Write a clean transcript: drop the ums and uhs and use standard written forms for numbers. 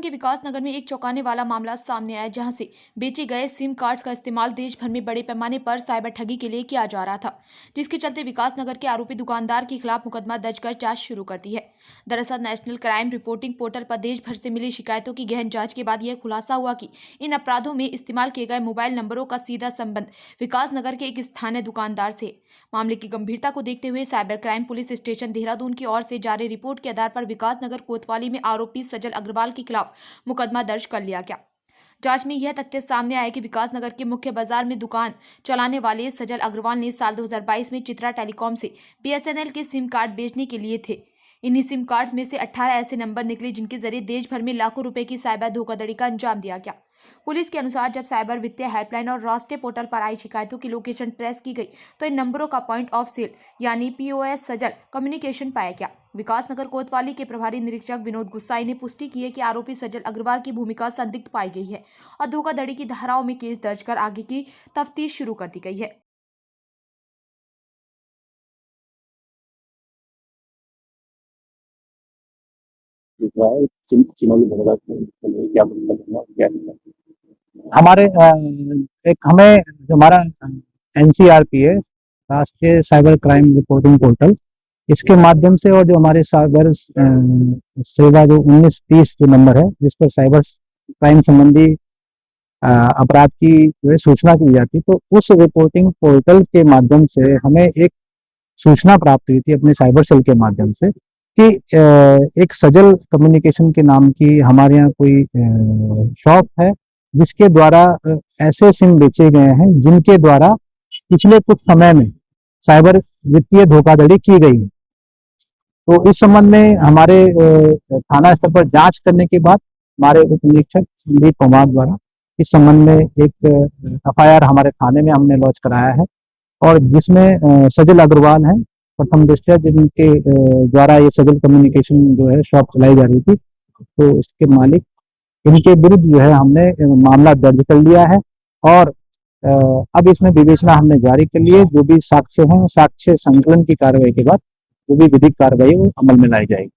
के विकास नगर में एक चौंकाने वाला मामला सामने आया, जहां से बेचे गए सिम कार्ड्स का इस्तेमाल देश भर में बड़े पैमाने पर साइबर ठगी के लिए किया जा रहा था, जिसके चलते विकास नगर के आरोपी दुकानदार के खिलाफ मुकदमा दर्ज कर जांच शुरू कर दी है। दरअसल नेशनल क्राइम रिपोर्टिंग पोर्टल पर देश भर से मिली शिकायतों की गहन जांच के बाद यह खुलासा हुआ कि इन अपराधों में इस्तेमाल किए गए मोबाइल नंबरों का सीधा संबंध विकास नगर के एक स्थानीय दुकानदार से। मामले की गंभीरता को देखते हुए cyber crime police station Dehradun की ओर से जारी रिपोर्ट के आधार पर विकास नगर कोतवाली में आरोपी सजल अग्रवाल के खिलाफ मुकदमा दर्ज कर लिया गया। जांच में यह तथ्य सामने आया कि विकास नगर के मुख्य बाजार में दुकान चलाने वाले सजल अग्रवाल ने साल 2022 में चित्रा टेलीकॉम से बीएसएनएल के सिम कार्ड बेचने के लिए थे। इन्हीं सिम कार्ड्स में से 18 ऐसे नंबर निकले जिनके जरिए देश भर में लाखों रुपए की साइबर धोखाधड़ी का अंजाम दिया गया। पुलिस के अनुसार जब साइबर वित्तीय हेल्पलाइन और राष्ट्रीय पोर्टल पर आई शिकायतों की लोकेशन ट्रेस की गई तो इन नंबरों का पॉइंट ऑफ सेल यानी पीओएस सजल कम्युनिकेशन पाया गया। विकास नगर कोतवाली के प्रभारी निरीक्षक विनोद गुस्साई ने पुष्टि की है कि आरोपी सजल अग्रवाल की भूमिका संदिग्ध पाई गई है और धोखाधड़ी की धाराओं में केस दर्ज कर आगे की तफ्तीश शुरू कर दी गई है। क्या मतलब क्या नहीं। हमारे एक हमें जो हमारा एनसीआरपी है, राष्ट्रीय साइबर क्राइम रिपोर्टिंग पोर्टल, इसके माध्यम से और जो हमारे साइबर सेवा जो 1930 जो नंबर है जिस पर साइबर क्राइम संबंधी अपराध की जो है सूचना की जाती है, तो उस रिपोर्टिंग पोर्टल के माध्यम से हमें एक सूचना प्राप्त हुई थी अपने साइबर सेल के माध्यम से कि एक सजल कम्युनिकेशन के नाम की हमारे यहाँ कोई शॉप है जिसके द्वारा ऐसे सिम बेचे गए हैं जिनके द्वारा पिछले कुछ समय में साइबर वित्तीय धोखाधड़ी की गई है। तो इस संबंध में हमारे थाना स्तर पर जांच करने के बाद हमारे उप निरीक्षक संदीप कुमार द्वारा इस संबंध में एक एफआईआर हमारे थाने में हमने लॉन्च कराया है और जिसमें सजल अग्रवाल है प्रथम दृष्टया जिनके द्वारा ये सजल कम्युनिकेशन जो है शॉप चलाई जा रही थी, तो इसके मालिक इनके विरुद्ध जो है हमने मामला दर्ज कर लिया है और अब इसमें विवेचना हमने जारी कर ली है। जो भी साक्ष्य हैं, साक्ष्य संकलन की कार्रवाई के बाद जो भी विधिक कार्रवाई वो अमल में लाई जाएगी।